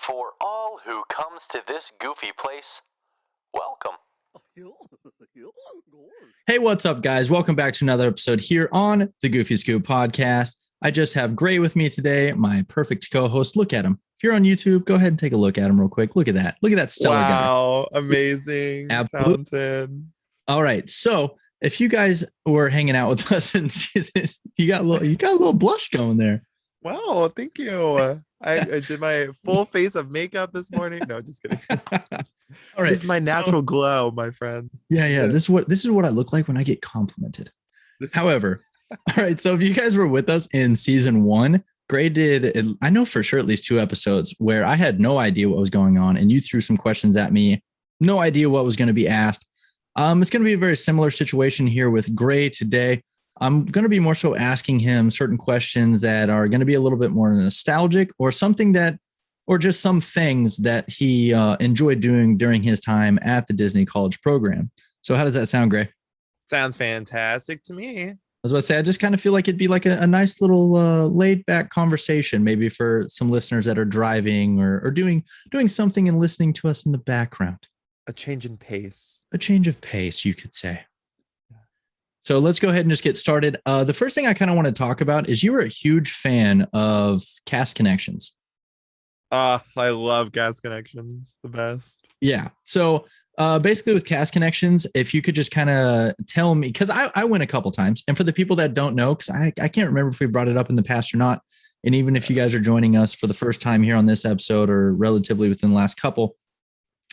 For all who comes to this goofy place, welcome. Hey, what's up, guys? Welcome back to another episode here on the Goofy Scoop podcast. I just have Gray with me today, my perfect co-host. Look at him. If you're on YouTube, go ahead and take a look at him real quick. Look at that. Look at that stellar guy. Wow, amazing, talented. All right, so if you guys were hanging out with us in season, you got a little blush going there. Wow, thank you. I did my full face of makeup this morning. No, just kidding. All right, this is my natural glow, my friend. Yeah. This is what I look like when I get complimented. However, all right. So if you guys were with us in season 1, Gray did, I know for sure, at least 2 episodes where I had no idea what was going on, and you threw some questions at me. No idea what was going to be asked. It's going to be a very similar situation here with Gray today. I'm going to be more so asking him certain questions that are going to be a little bit more nostalgic, or something that, or just some things that he enjoyed doing during his time at the Disney College program. So how does that sound, Gray? Sounds fantastic to me. I was about to say, I just kind of feel like it'd be like a nice little laid back conversation, maybe for some listeners that are driving or doing something and listening to us in the background. A change in pace. A change of pace, you could say. So let's go ahead and just get started. The first thing I kind of want to talk about is you were a huge fan of Cast Connections. I love Cast Connections, the best. Yeah. So basically with Cast Connections, if you could just kind of tell me, because I went a couple times, and for the people that don't know, because I can't remember if we brought it up in the past or not, and even if you guys are joining us for the first time here on this episode or relatively within the last couple,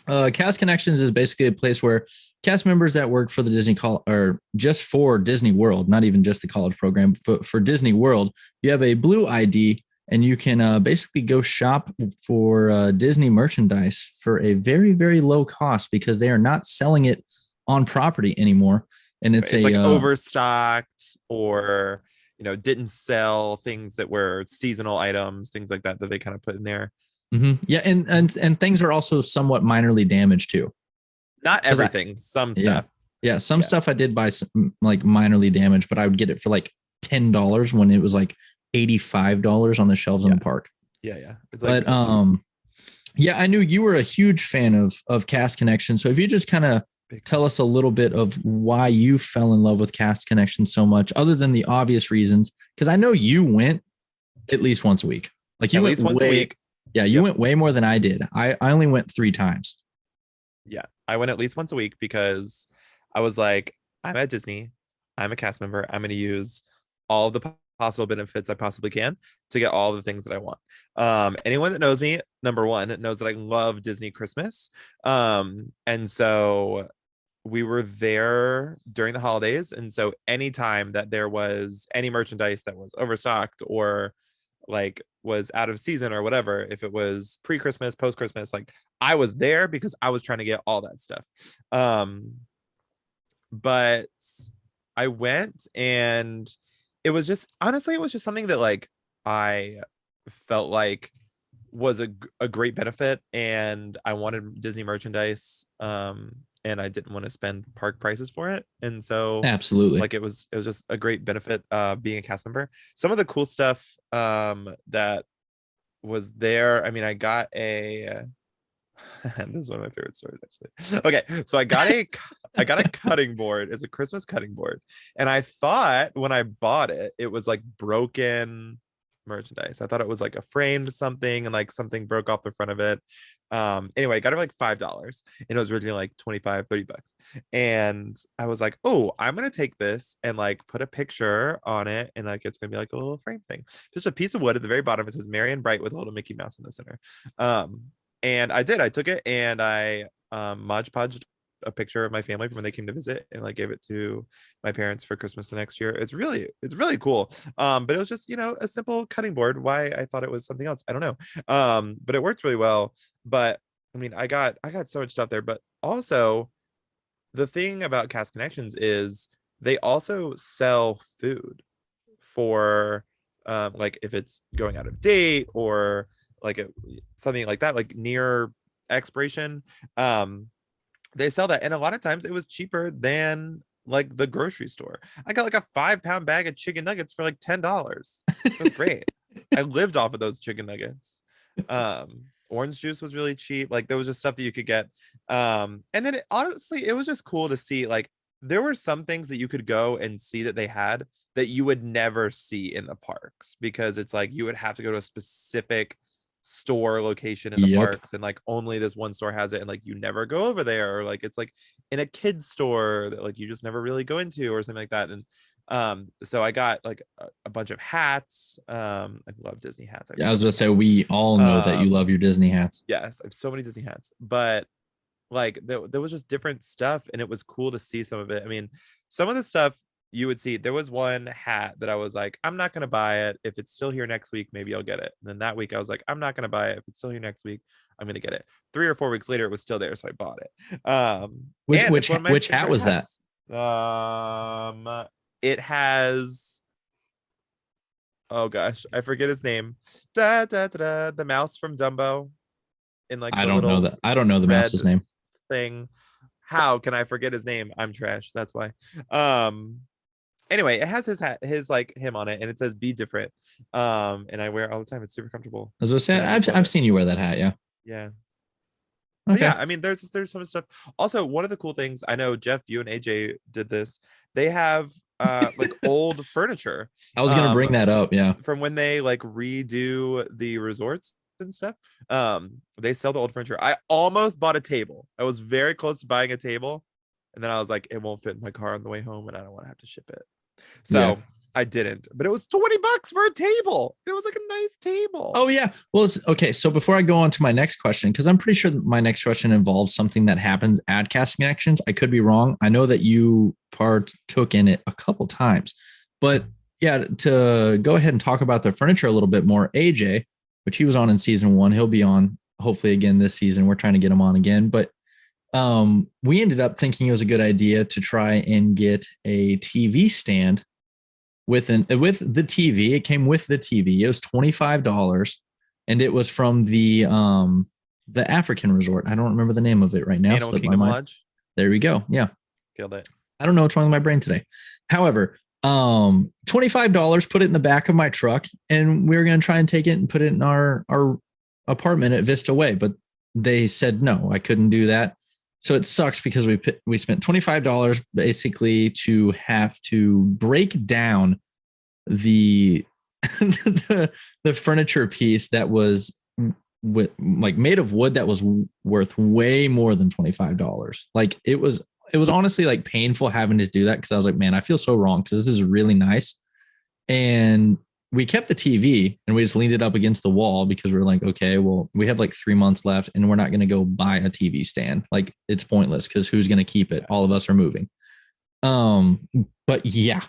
Cast Connections is basically a place where cast members that work for the Disney or just for Disney World, not even just the college program, for Disney World, you have a blue ID, and you can basically go shop for Disney merchandise for a very, very low cost, because they are not selling it on property anymore. And it's like overstocked, or didn't sell things that were seasonal items, things like that they kind of put in there. Mm-hmm. Yeah, and things are also somewhat minorly damaged too. Not everything, some stuff. Yeah, some stuff I did buy like minorly damaged, but I would get it for like $10 when it was like $85 on the shelves in the park. Yeah. It's like, but yeah, I knew you were a huge fan of Cast Connection. So if you just kind of tell us a little bit of why you fell in love with Cast Connection so much, other than the obvious reasons, because I know you went at least once a week. Like you went once a week. Yeah, you went way more than I did. I only went 3 times. Yeah, I went at least once a week because I was like, I'm at Disney. I'm a cast member. I'm going to use all the possible benefits I possibly can to get all the things that I want. Anyone that knows me, number one, knows that I love Disney Christmas. And so we were there during the holidays. And so anytime that there was any merchandise that was overstocked or like was out of season or whatever, if it was pre-Christmas, post-Christmas, like I was there because I was trying to get all that stuff. But I went, and it was just, honestly, it was just something that like I felt like was a great benefit, and I wanted Disney merchandise, and I didn't want to spend park prices for it. And so absolutely, like it was just a great benefit being a cast member. Some of the cool stuff that was there, I mean, I got a this is one of my favorite stories, actually. Okay, so I got a cutting board. It's a Christmas cutting board, and I thought when I bought it, it was like broken merchandise. I thought it was like a framed something, and like something broke off the front of it. Anyway, I got it for like $5, and it was originally like 25-30 bucks. And I was like, oh, I'm gonna take this and like put a picture on it, and like it's gonna be like a little frame thing, just a piece of wood. At the very bottom it says Marion Bright with a little Mickey Mouse in the center. And I took it, and I Mod Podged a picture of my family from when they came to visit, and like gave it to my parents for Christmas the next year. It's really cool. But it was just, a simple cutting board. Why I thought it was something else, I don't know. But it worked really well. But I mean, I got so much stuff there. But also the thing about Cast Connections is they also sell food for like if it's going out of date, or like something like that, like near expiration, they sell that. And a lot of times it was cheaper than like the grocery store. I got like a 5-pound bag of chicken nuggets for like $10. It was great. I lived off of those chicken nuggets. Orange juice was really cheap. Like there was just stuff that you could get. And then honestly, it was just cool to see like there were some things that you could go and see that they had that you would never see in the parks, because it's like you would have to go to a specific store location in the Yep. parks, and like only this one store has it, and like you never go over there, or like it's like in a kid's store that like you just never really go into or something like that. And so I got like a bunch of hats. I love Disney hats. Yeah, I was gonna say we all know that you love your Disney hats. Yes, I have so many Disney hats, but like there was just different stuff, and it was cool to see some of it. I mean, some of the stuff you would see, there was one hat that I was like, I'm not gonna buy it. If it's still here next week, maybe I'll get it. And then that week I was like, I'm not gonna buy it. If it's still here next week, I'm gonna get it. 3 or 4 weeks later, it was still there, so I bought it. Which hat was hats. It has, oh gosh, I forget his name. The mouse from Dumbo. In like I don't know that. I don't know the red mouse's name. thing. How can I forget his name? I'm trash. That's why. Anyway, it has his like him on it, and it says "Be different." And I wear it all the time. It's super comfortable. I was gonna say I've seen you wear that hat. Yeah. Yeah. Okay. Yeah, I mean, there's some stuff. Also, one of the cool things, I know Jeff, you and AJ did this. They have like old furniture. I was gonna bring that up. Yeah. From when they like redo the resorts and stuff. They sell the old furniture. I almost bought a table. I was very close to buying a table, and then I was like, it won't fit in my car on the way home, and I don't want to have to ship it. So Yeah. I didn't. But it was $20 for a table. It was like a nice table. Oh yeah. Well, it's okay. So before I go on to my next question, because I'm pretty sure my next question involves something that happens at Cast Connections. I could be wrong. I know that you partook in it a couple times, but yeah, to go ahead and talk about the furniture a little bit more, AJ, which he was on in season 1, he'll be on hopefully again this season. We're trying to get him on again, but we ended up thinking it was a good idea to try and get a TV stand with the TV. It came with the TV. It was $25, and it was from the African resort. I don't remember the name of it right now. Animal Kingdom Lodge. There we go. Yeah, killed it. I don't know what's wrong with my brain today. However, $25, put it in the back of my truck, and we were going to try and take it and put it in our apartment at Vista Way, but they said no, I couldn't do that. So it sucks because we spent $25 basically to have to break down the the furniture piece that was with like made of wood that was worth way more than $25. Like it was honestly like painful having to do that, because I was like, man, I feel so wrong, because this is really nice. And we kept the TV and we just leaned it up against the wall because we were like, okay, well, we have like 3 months left and we're not going to go buy a TV stand. Like it's pointless, because who's going to keep it? All of us are moving. But yeah,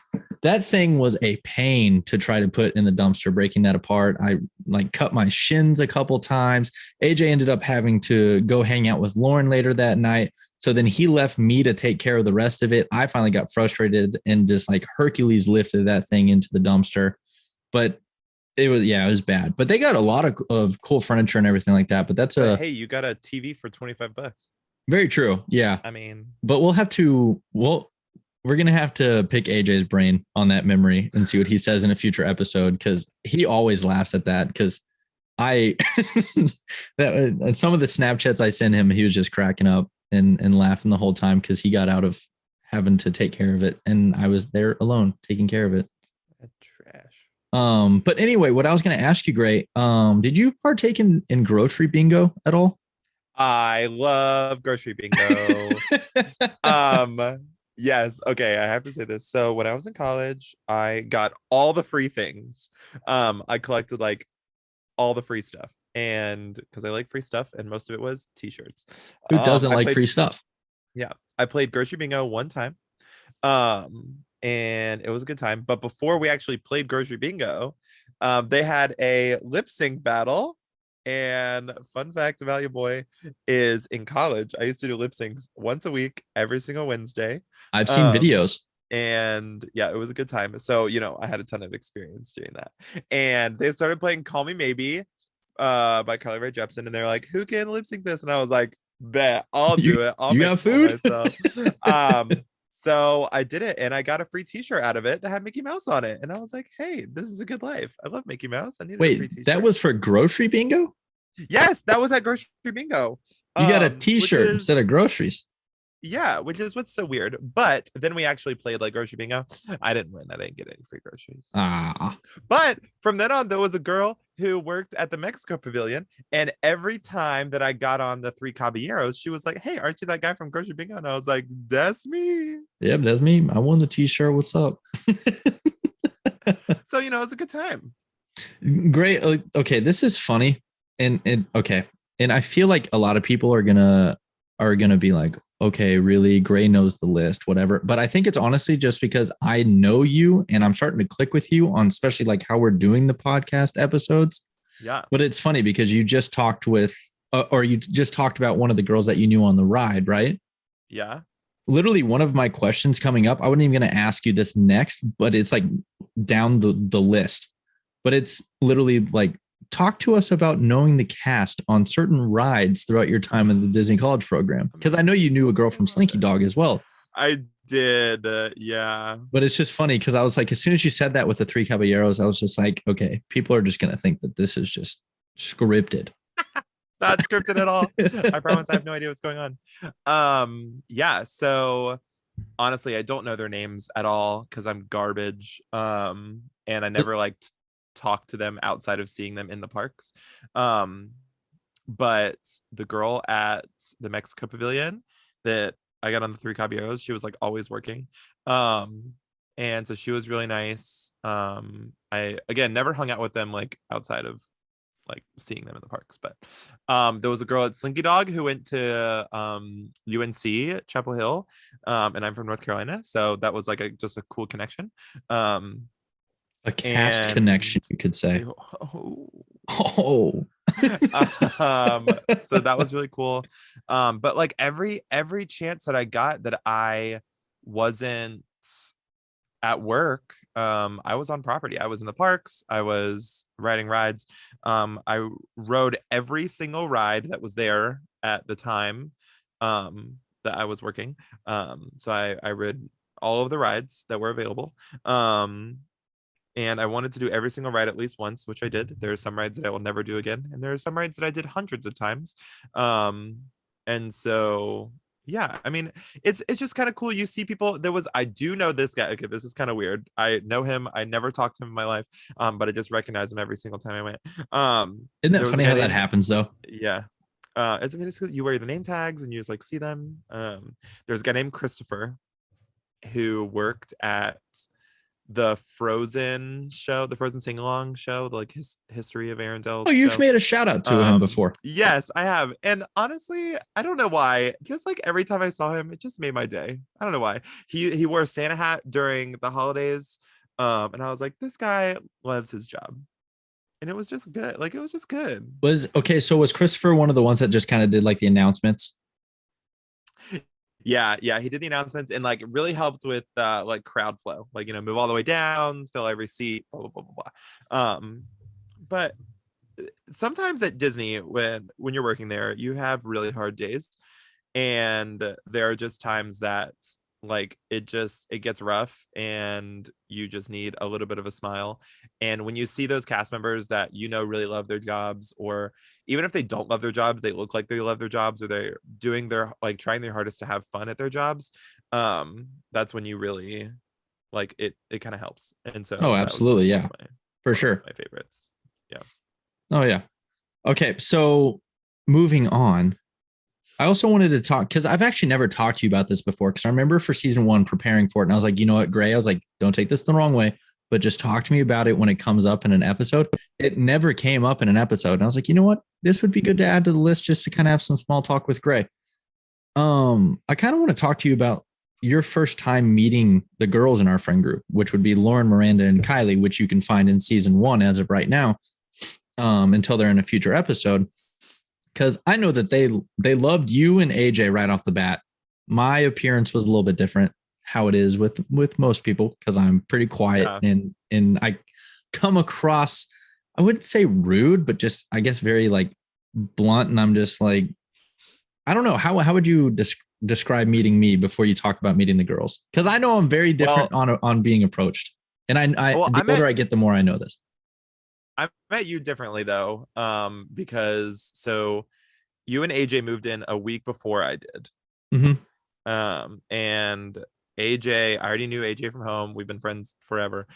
that thing was a pain to try to put in the dumpster, breaking that apart. I like cut my shins a couple times. AJ ended up having to go hang out with Lauren later that night. So then he left me to take care of the rest of it. I finally got frustrated and just like Hercules lifted that thing into the dumpster. But it was bad. But they got a lot of cool furniture and everything like that. But hey, you got a TV for $25. Very true. Yeah. I mean, but we're going to have to pick AJ's brain on that memory and see what he says in a future episode, because he always laughs at that. Because some of the Snapchats I sent him, he was just cracking up and laughing the whole time, because he got out of having to take care of it. And I was there alone taking care of it. That's trash. But anyway, what I was going to ask you, Gray, did you partake in grocery bingo at all? I love grocery bingo. Yes. Okay. I have to say this. So when I was in college, I got all the free things. I collected like all the free stuff, and because I like free stuff, and most of it was t-shirts. Who doesn't like free stuff? Yeah. I played grocery bingo one time. And it was a good time. But before we actually played grocery bingo, they had a lip sync battle. And fun fact about your boy is, in college, I used to do lip syncs once a week, every single Wednesday. I've seen videos. And yeah, it was a good time. So, I had a ton of experience doing that. And they started playing Call Me Maybe by Carly Rae Jepsen. And they're like, who can lip sync this? And I was like, bet, I'll do it. I'll you make got food? Myself. So I did it, and I got a free t-shirt out of it that had Mickey Mouse on it. And I was like, hey, this is a good life. I love Mickey Mouse. I need a free t-shirt. That was for grocery bingo? Yes, that was at grocery bingo. You got a Which T-shirt instead of is groceries. yeah, which is what's so weird. But then we actually played like grocery bingo. I didn't win. I didn't get any free groceries. Ah, But from then on, there was a girl who worked at the Mexico Pavilion, and every time that I got on the Three Caballeros, she was like, "Hey, aren't you that guy from grocery bingo?" And I was like, "That's me." yep, that's me. I won the T-shirt. What's up? So you know, it's a good time. Great. Okay, this is funny, and okay, and I feel like a lot of people are gonna be like, okay, really, Gray knows the list, whatever. But I think it's honestly just because I know you, and I'm starting to click with you on especially like how we're doing the podcast episodes. Yeah. But it's funny because you just talked with, or you just talked about one of the girls that you knew on the ride, right? Yeah. Literally, one of my questions coming up, I wasn't even going to ask you this next, but it's like down the list. But it's literally like, talk to us about knowing the cast on certain rides throughout your time in the Disney College program. Because I know you knew a girl from Slinky Dog as well. I did. Yeah. But it's just funny because I was like, as soon as you said that with the Three Caballeros, I was just like, okay, people are just going to think that this is just scripted. It's not scripted at all. I promise I have no idea what's going on. Yeah, so honestly, I don't know their names at all because I'm garbage. And I never like talk to them outside of seeing them in the parks. But the girl at the Mexico Pavilion that I got on the Three Caballeros, she was like always working. And so she was really nice. I again never hung out with them like outside of like seeing them in the parks, but there was a girl at Slinky Dog who went to UNC Chapel Hill, and I'm from North Carolina, so that was like just a cool connection. A cast connection, you could say. Oh. So that was really cool. But like every chance that I got that I wasn't at work, I was on property. I was in the parks. I was riding rides. I rode every single ride that was there at the time that I was working. So I rode all of the rides that were available. And I wanted to do every single ride at least once, which I did. There are some rides that I will never do again, and there are some rides that I did hundreds of times. And so yeah, I mean, it's just kind of cool. You see people. I do know this guy. Okay, this is kind of weird. I know him. I never talked to him in my life, but I just recognize him every single time I went. Isn't that funny how that happens though? Yeah. It's you wear the name tags and you just like see them. There's a guy named Christopher who worked at the Frozen show, the Frozen sing-along show, the like history of Arendelle. Oh, you've made a shout out to him before. Yes, I have. And honestly, I don't know why. Just like every time I saw him, it just made my day. I don't know why. He wore a Santa hat during the holidays. And I was like, this guy loves his job. And it was just good. Like it was just good. So was Christopher one of the ones that just kind of did like the announcements? Yeah, he did the announcements and like really helped with like crowd flow, like move all the way down, fill every seat, blah blah blah blah blah. But sometimes at Disney, when you're working there, you have really hard days, and there are just times that like it gets rough and you just need a little bit of a smile. And when you see those cast members that really love their jobs, or even if they don't love their jobs, they look like they love their jobs, or they're doing their like trying their hardest to have fun at their jobs, that's when you really like it kind of helps. And so absolutely, yeah, for sure, my favorites. Yeah. Oh yeah. Okay, so moving on, I also wanted to talk because I've actually never talked to you about this before, because I remember for season 1 preparing for it, and I was like, you know what, Gray, I was like, don't take this the wrong way, but just talk to me about it when it comes up in an episode. It never came up in an episode, and I was like, you know what, this would be good to add to the list just to kind of have some small talk with Gray. I kind of want to talk to you about your first time meeting the girls in our friend group, which would be Lauren, Miranda, and Kylie, which you can find in season 1 as of right now, until they're in a future episode. Because I know that they loved you and AJ right off the bat. My appearance was a little bit different, how it is with most people, because I'm pretty quiet, and I come across, I wouldn't say rude, but just I guess very like blunt, and I'm just like, I don't know, how would you describe meeting me before you talk about meeting the girls? Because I know I'm very different on being approached, and the older I get, the more I know this. I met you differently though, because so you and AJ moved in a week before I did. Mhm. And AJ, I already knew AJ from home. We've been friends forever.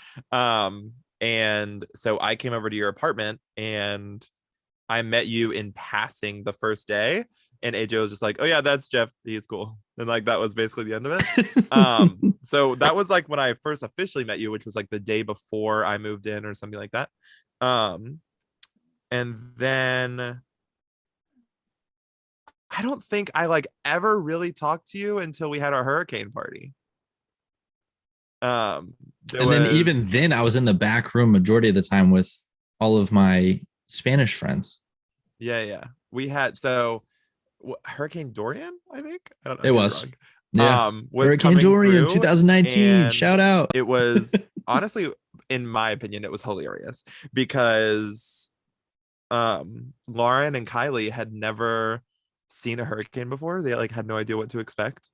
And so I came over to your apartment and I met you in passing the first day. And AJ was just like, oh yeah, that's Jeff. He's cool. And like that was basically the end of it. So that was like when I first officially met you, which was like the day before I moved in or something like that. And then I don't think I like ever really talked to you until we had our hurricane party. There And then even was then, I was in the back room majority of the time with all of my Spanish friends. yeah. We had Hurricane Dorian, I think. I don't know, I It could be was. wrong. Yeah. Was Hurricane coming Dorian through 2019. and Shout out. it was honestly, in my opinion, it was hilarious because Lauren and Kylie had never seen a hurricane before. They like had no idea what to expect.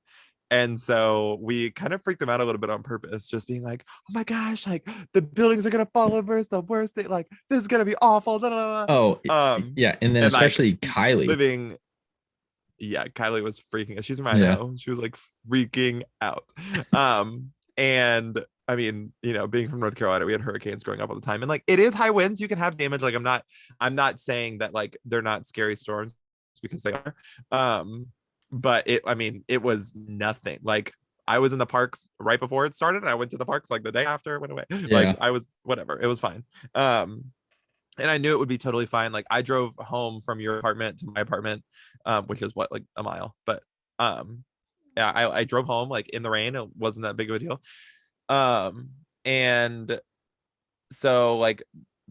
And so we kind of freaked them out a little bit on purpose, just being like, oh my gosh, like the buildings are gonna fall over. It's the worst thing, like this is gonna be awful. Blah, blah, blah. Oh, yeah. And then And like especially Kylie. living, yeah, Kylie was freaking out. She's from Yeah. Idaho. She was like freaking out. And I mean, you know, being from North Carolina, we had hurricanes growing up all the time. And like it is high winds, you can have damage. Like I'm not saying that like they're not scary storms because they are. But I mean, it was nothing. Like I was in the parks right before it started, and I went to the parks like the day after it went away. Like Yeah. I was whatever, it was fine. And I knew it would be totally fine. Like I drove home from your apartment to my apartment, which is what, like a mile. But yeah, I drove home like in the rain. It wasn't that big of a deal. And so like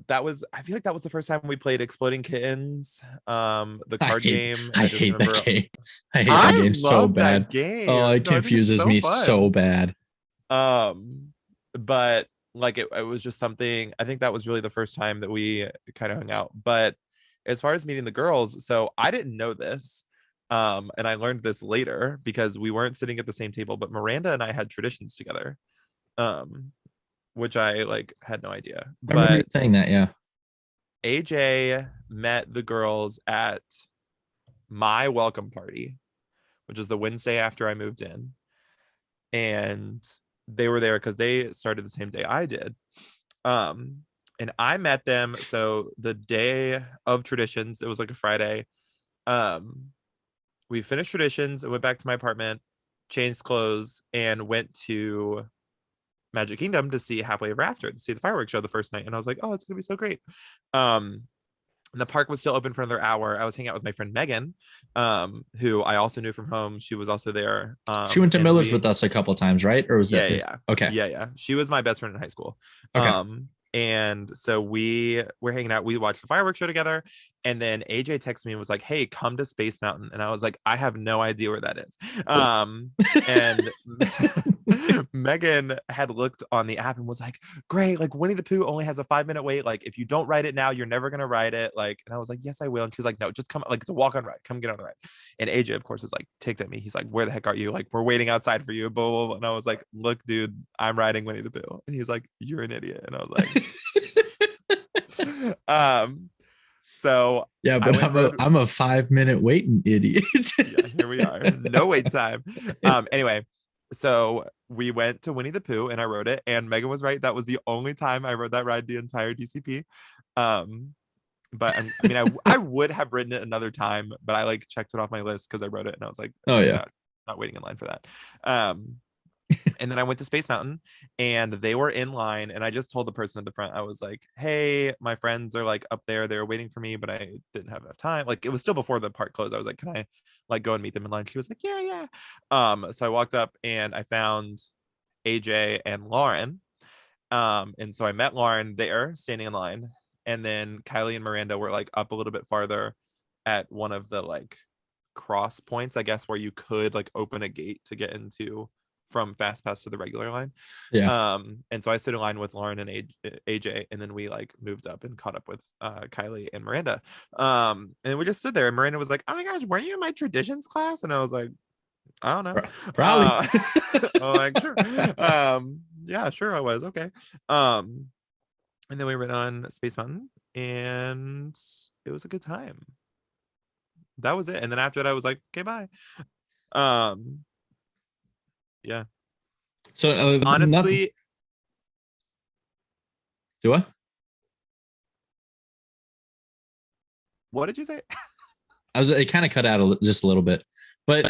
I feel like that was the first time we played Exploding Kittens, the card game. I I just hate remember that game. I hate that game so love that bad. game. Oh, it No, I think it's confuses so me fun. so bad. But like it was just something. I think that was really the first time that we kind of hung out. But as far as meeting the girls, so I didn't know this. And I learned this later because we weren't sitting at the same table, but Miranda and I had traditions together. Which I like had no idea. I remember you But saying that, yeah. AJ met the girls at my welcome party, which was the Wednesday after I moved in. And they were there because they started the same day I did. And I met them. So the day of traditions, it was like a Friday. We finished traditions and went back to my apartment, changed clothes, and went to Magic Kingdom to see Happily Ever After, to see the fireworks show the first night. And I was like, oh, it's gonna be so great. And the park was still open for another hour. I was hanging out with my friend Megan, who I also knew from home. She was also there. She went to Miller's with us a couple of times, right? Or was that? Yeah. Okay. Yeah. She was my best friend in high school. Okay. And so we were hanging out. We watched the fireworks show together. And then AJ texted me and was like, hey, come to Space Mountain. And I was like, I have no idea where that is. And Megan had looked on the app and was like, great, like Winnie the Pooh only has a 5-minute wait. Like if you don't ride it now, you're never gonna ride it. Like, and I was like, yes, I will. And she was like, no, just come, like it's a walk on ride. Come get on the ride. And AJ, of course, is like ticked at me. He's like, where the heck are you? Like, we're waiting outside for you. Blah, blah, blah. And I was like, look, dude, I'm riding Winnie the Pooh. And he's like, you're an idiot. And I was like, so yeah, but I'm a 5-minute waiting idiot. Yeah, here we are. No wait time. Anyway, so we went to Winnie the Pooh and I rode it, and Megan was right. That was the only time I rode that ride the entire DCP. But I mean, I would have ridden it another time, but I like checked it off my list because I rode it and I was like, oh yeah, not waiting in line for that. And then I went to Space Mountain and they were in line, and I just told the person at the front, I was like, hey, my friends are like up there, they were waiting for me, but I didn't have enough time. Like it was still before the park closed. I was like, can I like go and meet them in line? She was like, yeah. So I walked up and I found AJ and Lauren. And so I met Lauren there standing in line, and then Kylie and Miranda were like up a little bit farther at one of the like cross points, I guess, where you could like open a gate to get into from Fast Pass to the regular line. Yeah. And so I stood in line with Lauren and AJ, and then we like moved up and caught up with Kylie and Miranda. And we just stood there, and Miranda was like, oh my gosh, were you in my traditions class? And I was like, I don't know. Probably. Oh, like, sure. Yeah, sure I was. Okay. And then we went on Space Mountain, and it was a good time. That was it. And then after that, I was like, okay, bye. Yeah. So nothing. Honestly, Do I? what did you say? It kind of cut out just a little bit, but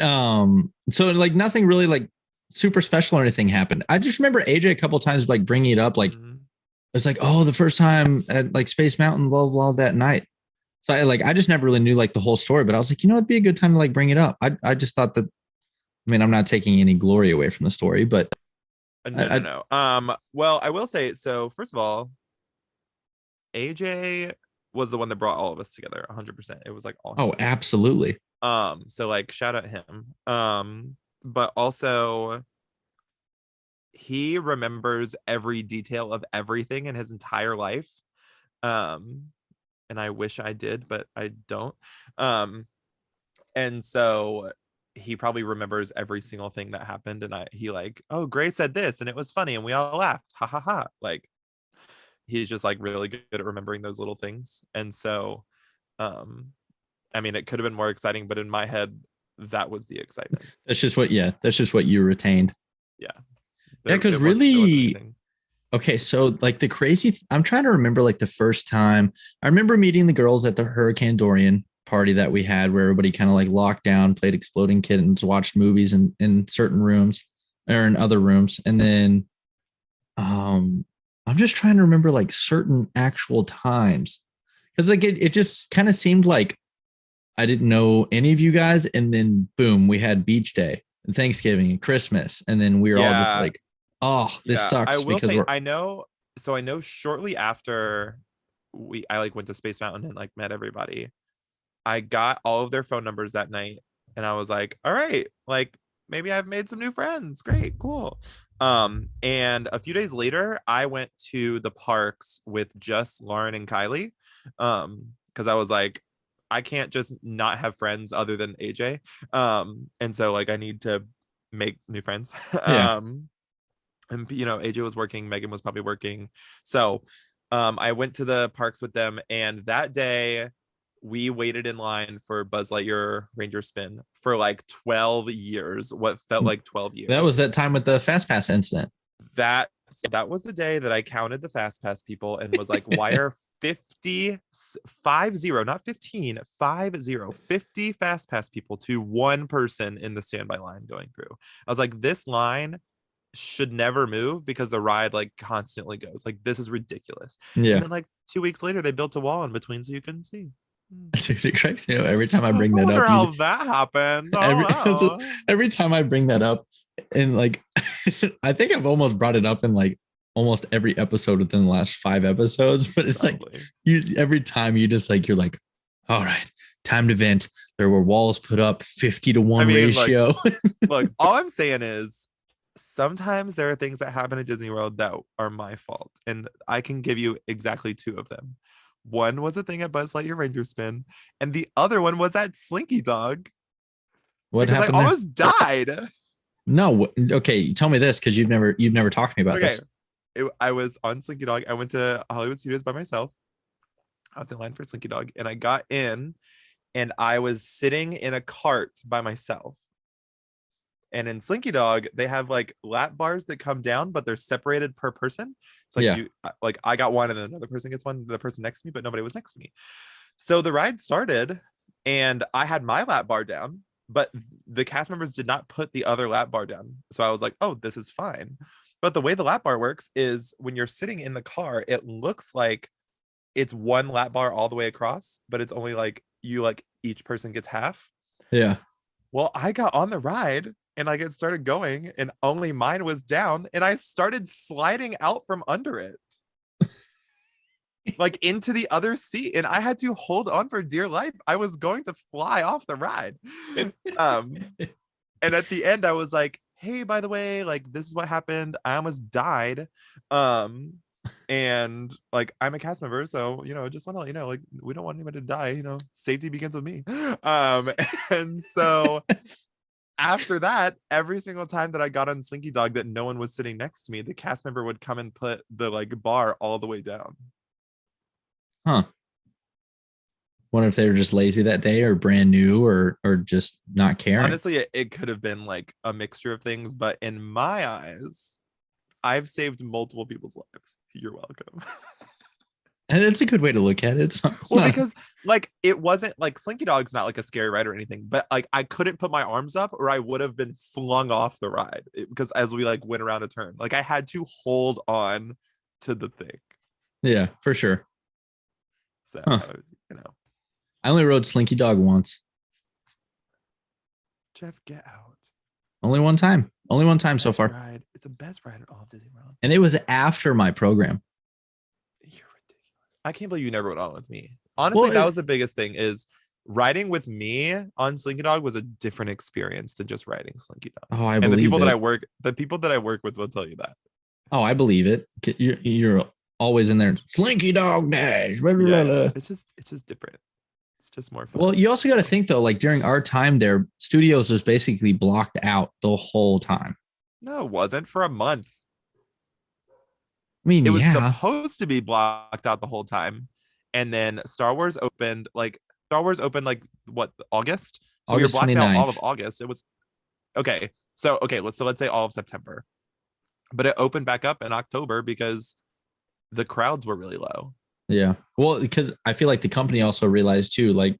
so like nothing really like super special or anything happened. I just remember AJ a couple times like bringing it up, like it's like, oh, the first time at like Space Mountain, blah blah, that night. So I just never really knew like the whole story, but I was like, it'd be a good time to like bring it up. I just thought that. I mean, I'm not taking any glory away from the story, but No. Well, I will say, so first of all, AJ was the one that brought all of us together 100%. It was like all him. Oh, absolutely. So like shout out him. But also he remembers every detail of everything in his entire life. And I wish I did, but I don't. And so he probably remembers every single thing that happened. And he like, oh, Gray said this and it was funny and we all laughed. Ha ha ha. Like he's just like really good at remembering those little things. And so I mean, it could have been more exciting, but in my head, that was the excitement. That's just what you retained. Yeah. Because really, okay, so like the crazy, I'm trying to remember like the first time I remember meeting the girls at the Hurricane Dorian party that we had where everybody kind of like locked down, played Exploding Kittens, watched movies in certain rooms or in other rooms. And then I'm just trying to remember like certain actual times because like it just kind of seemed like I didn't know any of you guys. And then boom, we had beach day and Thanksgiving and Christmas. And then we were all just like, oh, this sucks. I will because say, I know shortly after I like went to Space Mountain and like met everybody, I got all of their phone numbers that night. And I was like, all right, like maybe I've made some new friends. Great, cool. And a few days later, I went to the parks with just Lauren and Kylie. Because I was like, I can't just not have friends other than AJ. And so like I need to make new friends. Yeah. And AJ was working, Megan was probably working. So I went to the parks with them, and that day we waited in line for Buzz Lightyear Ranger Spin for like 12 years, what felt like 12 years. That was that time with the Fast Pass incident. That was the day that I counted the Fast Pass people and was like, why are 50, not 15, 50 Fast Pass people to one person in the standby line going through? I was like, this line should never move because the ride like constantly goes. Like, this is ridiculous. Yeah. And then like 2 weeks later, they built a wall in between so you couldn't see. Dude, it cracks me up every time I bring that wonder up. How that happened. Every time I bring that up, and like, I think I've almost brought it up in like almost every episode within the last 5 episodes. But it's probably like every time you're like, all right, time to vent. There were walls put up 50-1 ratio. Look, all I'm saying is sometimes there are things that happen at Disney World that are my fault, and I can give you exactly 2 of them. One was a thing at Buzz Lightyear Ranger Spin, and the other one was at Slinky Dog. What happened? I almost died. No, okay, tell me this because you've never talked to me about this. I was on Slinky Dog. I went to Hollywood Studios by myself. I was in line for Slinky Dog, and I got in, and I was sitting in a cart by myself. And in Slinky Dog, they have like lap bars that come down, but they're separated per person. It's like I got one and then another person gets one, the person next to me, but nobody was next to me. So the ride started and I had my lap bar down, but the cast members did not put the other lap bar down. So I was like, oh, this is fine. But the way the lap bar works is when you're sitting in the car, it looks like it's one lap bar all the way across, but it's only like each person gets half. Yeah. Well, I got on the ride and like it started going and only mine was down and I started sliding out from under it like into the other seat, and I had to hold on for dear life. I was going to fly off the ride. And at the end I was like, hey, by the way, like this is what happened. I almost died. And like I'm a cast member, so just want to let you know, like we don't want anyone to die, safety begins with me. And so after that, every single time that I got on Slinky Dog that no one was sitting next to me, the cast member would come and put the like bar all the way down. Huh. Wonder if they were just lazy that day or brand new or just not caring. Honestly, it could have been like a mixture of things, but in my eyes, I've saved multiple people's lives. You're welcome. And it's a good way to look at it. It's Well, not because like it wasn't like Slinky Dog's not like a scary ride or anything, but like I couldn't put my arms up or I would have been flung off the ride because as we like went around a turn, like I had to hold on to the thing. yeah, for sure. So, Huh. you know, I only rode Slinky Dog once. Jeff, get out. Only one time. Only one time so Best far. ride. It's the best ride in all of Disney World. And it was after my program. You're ridiculous. I can't believe you never went on with me. Honestly, Well, that was the biggest thing is riding with me on Slinky Dog was a different experience than just riding Slinky Dog. Oh, I And the believe people it. the people that I work with will tell you that. Oh, I believe it. You're always in there. Slinky Dog Dash. Blah, blah, Yeah, blah. it's just different. It's just more fun. Well, you also got to think though, like during our time there, studios was basically blocked out the whole time. No, it wasn't for a month. I mean, It was yeah, supposed to be blocked out the whole time. And then Star Wars opened like what, August? So we were August blocked out all of 29th. August. It was okay. So let's say all of September. But it opened back up in October because the crowds were really low. Yeah. Well, because I feel like the company also realized too, like,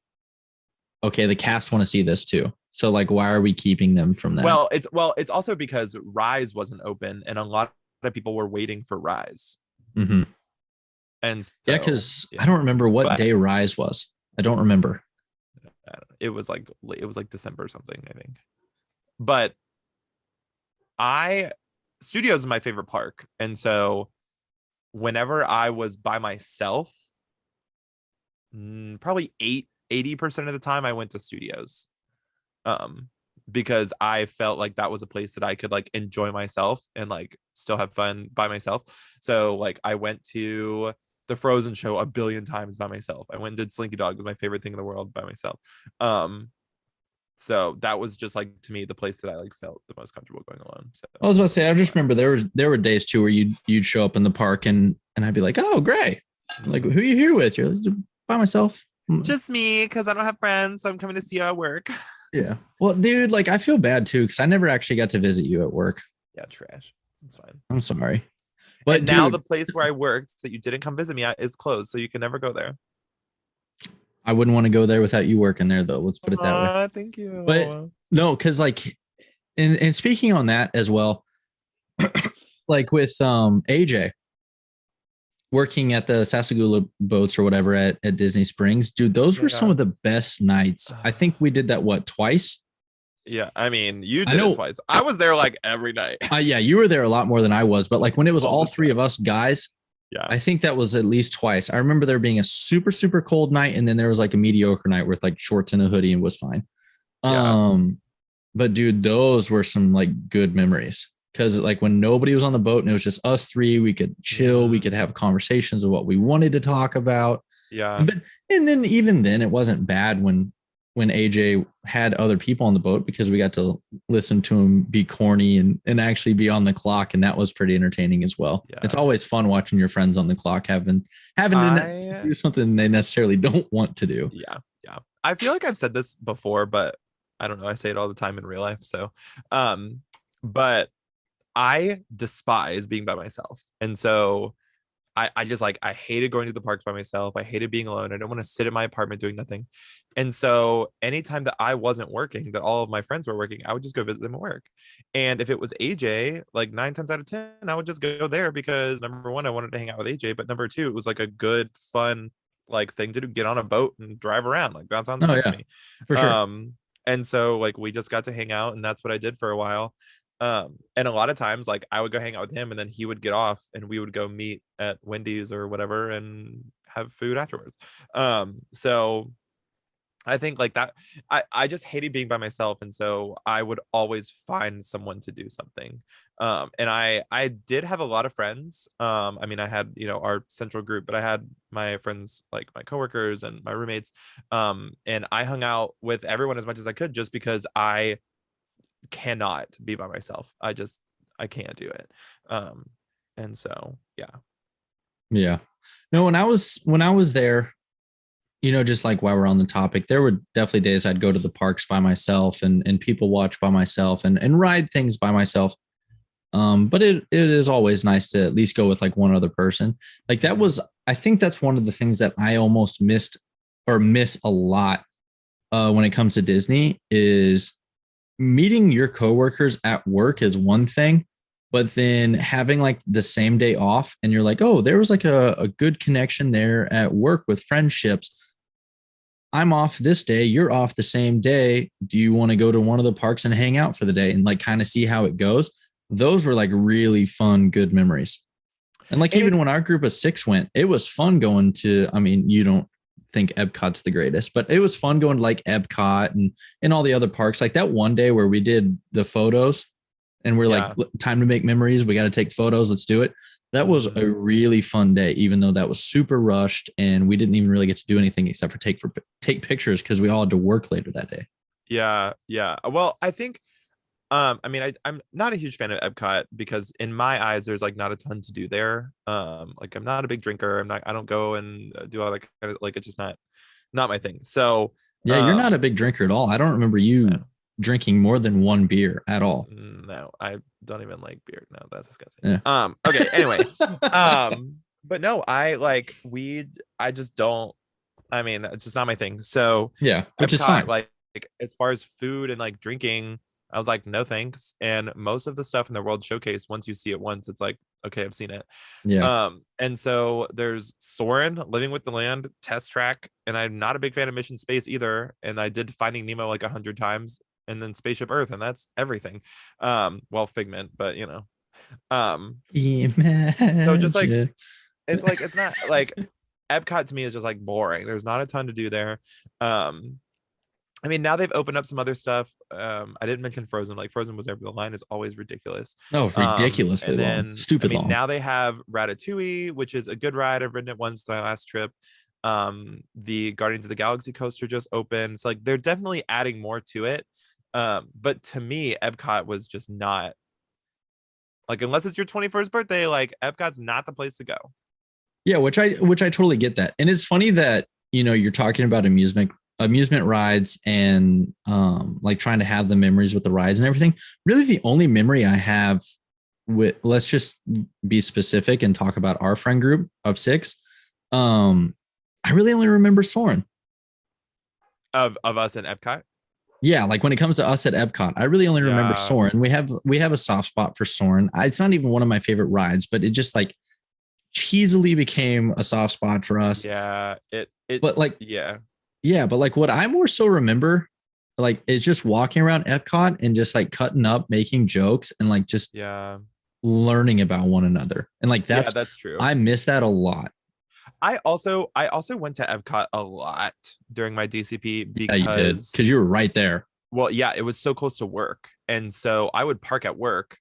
okay, the cast want to see this too. So like, why are we keeping them from that? It's also because Rise wasn't open and a lot of people were waiting for Rise. Mm-hmm. And so, Yeah, because I don't remember what day Rise was. I don't remember. It was like December or something, I think. But Studios is my favorite park. And so whenever I was by myself, probably 80% of the time I went to Studios. Because I felt like that was a place that I could like enjoy myself and like still have fun by myself. So like I went to the Frozen show a billion times by myself. I went and did Slinky Dog. It was my favorite thing in the world by myself. So that was just like to me the place that I like felt the most comfortable going alone. So I was about to say, I just remember there were days too where you'd show up in the park and I'd be like, oh, Gray, like who are you here with? You're like, by myself. Just me because I don't have friends, so I'm coming to see you at work. Yeah. Well, dude, like I feel bad too because I never actually got to visit you at work. Yeah, trash. It's fine. I'm sorry. But and now the place where I worked that you didn't come visit me at is closed, so you can never go there. I wouldn't want to go there without you working there, though. Let's put it that way. Thank you. But no, because like, and speaking on that as well, like with AJ working at the Sasagula boats or whatever at Disney Springs, dude, those were some of the best nights. I think we did that twice. Yeah, I mean, you did it twice. I was there like every night. Yeah, you were there a lot more than I was, but like when it was all three of us guys, yeah, I think that was at least twice. I remember there being a super, super cold night, and then there was like a mediocre night with like shorts and a hoodie and was fine. Yeah. But dude, those were some like good memories. Because like when nobody was on the boat and it was just us three, we could chill, we could have conversations of what we wanted to talk about. Yeah. But and then even then it wasn't bad when AJ had other people on the boat because we got to listen to him be corny and actually be on the clock. And that was pretty entertaining as well. Yeah. It's always fun watching your friends on the clock having to do something they necessarily don't want to do. Yeah. Yeah. I feel like I've said this before, but I don't know. I say it all the time in real life. So, but I despise being by myself. And so I just like, I hated going to the parks by myself. I hated being alone. I don't want to sit in my apartment doing nothing. And so anytime that I wasn't working, that all of my friends were working, I would just go visit them at work. And if it was AJ, like 9 times out of 10, I would just go there because number one, I wanted to hang out with AJ. But number two, it was like a good, fun, like thing to do, get on a boat and drive around. Like that sounds fun to me. For sure. And so like we just got to hang out and that's what I did for a while. And a lot of times like I would go hang out with him and then he would get off and we would go meet at Wendy's or whatever and have food afterwards. So I think like that I just hated being by myself, and so I would always find someone to do something. And I did have a lot of friends. I mean I had, you know, our central group, but I had my friends like my coworkers and my roommates. And I hung out with everyone as much as I could just because I cannot be by myself. I can't do it. And so yeah. Yeah. No, when I was there, just like while we're on the topic, there were definitely days I'd go to the parks by myself and people watch by myself and ride things by myself. But it is always nice to at least go with like one other person. Like that was, I think that's one of the things that I almost missed or miss a lot when it comes to Disney is meeting your coworkers at work is one thing, but then having like the same day off and you're like, oh, there was like a good connection there at work with friendships. I'm off this day, you're off the same day. Do you want to go to one of the parks and hang out for the day and like kind of see how it goes? Those were like really fun, good memories. And like And even it's when our group of six went, it was fun going to, I mean, you don't think Epcot's the greatest, but it was fun going to like Epcot and all the other parks. Like that one day where we did the photos and we're like, yeah. time to make memories. We got to take photos. Let's do it. That was a really fun day, even though that was super rushed and we didn't even really get to do anything except for take pictures because we all had to work later that day. Yeah, yeah. Well, I think I mean I'm not a huge fan of Epcot because in my eyes there's like not a ton to do there. Like I'm not a big drinker. I don't go and do all that kind of like it's just not my thing. So Yeah, you're not a big drinker at all. I don't remember you no, drinking more than one beer at all. no, I don't even like beer. No, that's disgusting. Yeah. Okay, anyway. But no, I like weed. I just don't. I mean, it's just not my thing. So Yeah, which is Epcot, fine. like as far as food and like drinking, I was like, no thanks. And most of the stuff in the World Showcase, once you see it once, it's like, okay, I've seen it. Yeah. And so there's Soarin', Living with the Land, Test Track, and I'm not a big fan of Mission Space either. And I did Finding Nemo like 100 times, and then Spaceship Earth, and that's everything. Well, Figment, but so just like Imagine. it's not like Epcot to me is just like boring. There's not a ton to do there. Um, I mean, now they've opened up some other stuff. I didn't mention Frozen. Like Frozen was there, but the line is always ridiculous. Oh, ridiculously And long. then I Stupid mean, long. now they have Ratatouille, which is a good ride. I've ridden it once my last trip. The Guardians of the Galaxy coaster just opened. So like they're definitely adding more to it. But to me, Epcot was just not like unless it's your 21st birthday, like Epcot's not the place to go. Yeah, which I totally get that. And it's funny that, you're talking about amusement rides and like trying to have the memories with the rides and everything. Really the only memory I have with, let's just be specific and talk about our friend group of six. I really only remember Soren. Of us in Epcot. Yeah, like when it comes to us at Epcot, I really only remember Yeah. Soren. We have a soft spot for Soren. It's not even one of my favorite rides, but it just like cheesily became a soft spot for us. Yeah. It But like, yeah. yeah, but like what I more so remember, like, is just walking around Epcot and just like cutting up, making jokes, and like just Yeah. learning about one another. And like Yeah, that's true. I miss that a lot. I also went to Epcot a lot during my DCP Yeah, you did because because you were right there. well, yeah, it was so close to work. And so I would park at work,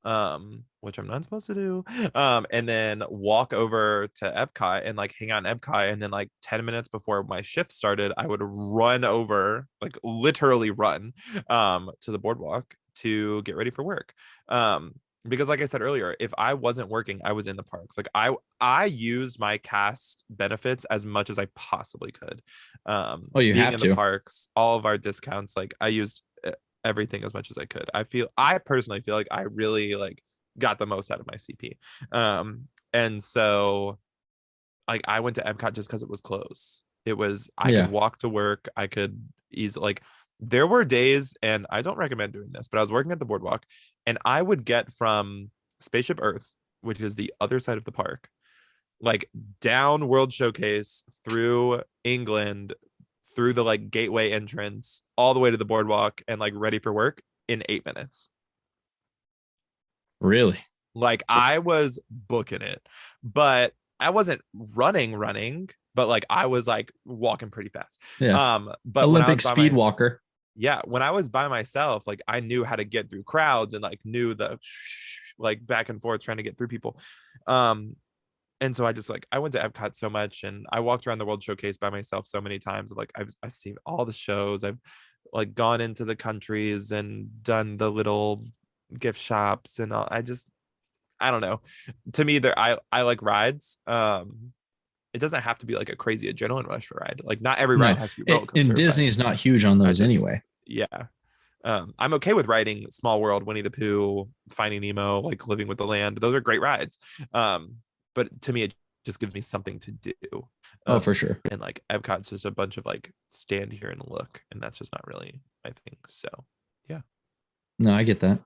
which I'm not supposed to do. And then walk over to Epcot and like hang out in Epcot. And then like 10 minutes before my shift started, I would run over, like literally run, to the boardwalk to get ready for work. Because like I said earlier, if I wasn't working, I was in the parks. Like I used my cast benefits as much as I possibly could. Oh, you Being have in the to. parks, all of our discounts, like I used everything as much as I could. I personally feel like I really like got the most out of my CP. And so like I went to Epcot just because it was close. It was I could Yeah. walk to work. I could easily like there were days, and I don't recommend doing this, but I was working at the boardwalk and I would get from Spaceship Earth, which is the other side of the park, like down World Showcase through England, through the like gateway entrance, all the way to the boardwalk and like ready for work in 8 minutes. Really? Like I was booking it, but I wasn't running, but like I was like walking pretty fast. Yeah. But when I Olympic was by speed my walker. yeah, when I was by myself, like I knew how to get through crowds and like knew the like back and forth trying to get through people. Um, and so I just like I went to Epcot so much and I walked around the World Showcase by myself so many times. Like I've seen all the shows. I've like gone into the countries and done the little gift shops and all. I don't know. To me, I like rides. It doesn't have to be like a crazy adrenaline rush ride. Like not every ride has to be roller coaster. And Disney's not huge on those anyway. Yeah. I'm okay with riding Small World, Winnie the Pooh, Finding Nemo, like Living with the Land. Those are great rides. But to me, it just gives me something to do. For sure. And like Epcot's just a bunch of like stand here and look, and that's just not really my thing. So yeah. No, I get that.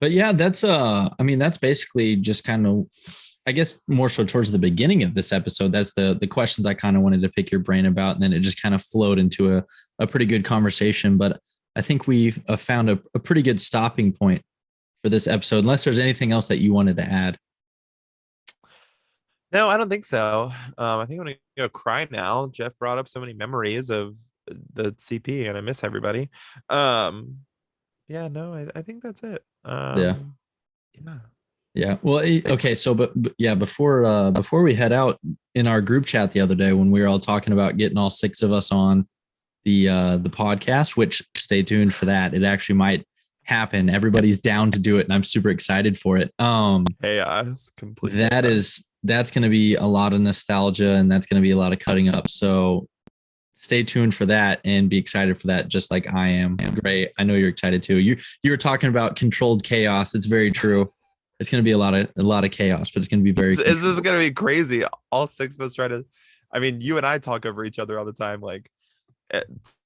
But yeah, that's I mean, that's basically just kind of, I guess, more so towards the beginning of this episode. That's the questions I kind of wanted to pick your brain about, and then it just kind of flowed into a pretty good conversation. But I think we've found a pretty good stopping point for this episode, unless there's anything else that you wanted to add. No, I don't think so. I think I'm gonna go cry now. Jeff brought up so many memories of the CP, and I miss everybody. Yeah, no, I think that's it. Yeah. Yeah. Yeah. Well, okay. So, but yeah, before we head out, in our group chat the other day when we were all talking about getting all 6 of us on the podcast, which stay tuned for that. It actually might happen. Everybody's down to do it, and I'm super excited for it. Chaos, completely. That's going to be a lot of nostalgia, and that's going to be a lot of cutting up. So stay tuned for that and be excited for that, just like I am. Great. I know you're excited too. You were talking about controlled chaos. It's very true. It's going to be a lot of chaos, but it's going to be very. It's just going to be crazy. All 6 of us try to. I mean, you and I talk over each other all the time. Like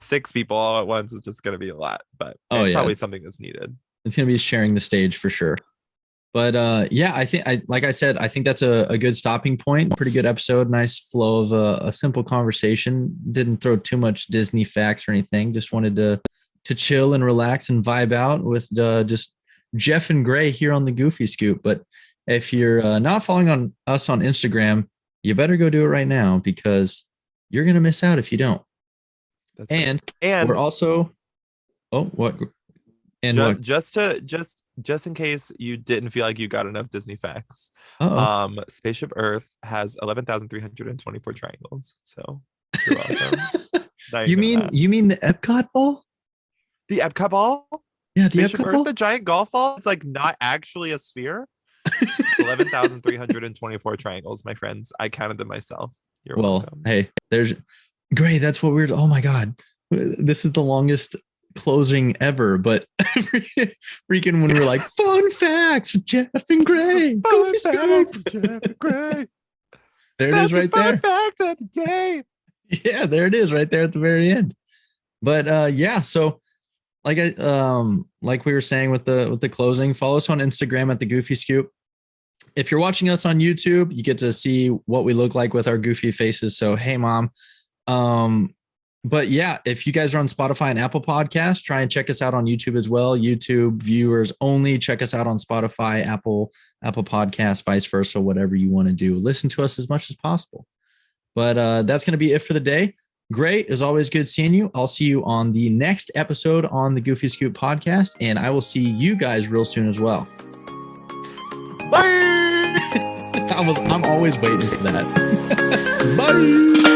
6 people all at once is just going to be a lot, but it's probably something that's needed. It's going to be sharing the stage for sure. But yeah, I think like I said, I think that's a good stopping point. Pretty good episode. Nice flow of a simple conversation. Didn't throw too much Disney facts or anything. Just wanted to chill and relax and vibe out with just Jeff and Gray here on the Goofy Scoop. But if you're not following us on Instagram, you better go do it right now, because you're gonna miss out if you don't. That's and right. We're also just in case you didn't feel like you got enough Disney facts. Spaceship Earth has 11,324 triangles. So you're welcome. You mean the Epcot ball? The Epcot ball? Yeah, Spaceship the Epcot Earth, ball? the giant golf ball. It's like not actually a sphere. It's 11,324 triangles, my friends. I counted them myself. You're welcome. Hey, there's Gray. That's what we're. Oh my God, this is the longest closing ever. But freaking when we're like fun facts with Jeff and Gray. Goofy Scoop. Jeff and Gray. There it is, right there. Fun fact of the day. Yeah, there it is, right there at the very end. But yeah, so like we were saying with the closing, follow us on Instagram at the Goofy Scoop. If you're watching us on YouTube, you get to see what we look like with our goofy faces. So hey, mom. But yeah, if you guys are on Spotify and Apple Podcasts, try and check us out on YouTube as well. YouTube viewers only. Check us out on Spotify, Apple Podcasts, vice versa, whatever you want to do. Listen to us as much as possible. But that's going to be it for the day. Great. As always, good seeing you. I'll see you on the next episode on the Goofy Scoop podcast, and I will see you guys real soon as well. Bye. I'm always waiting for that. Bye.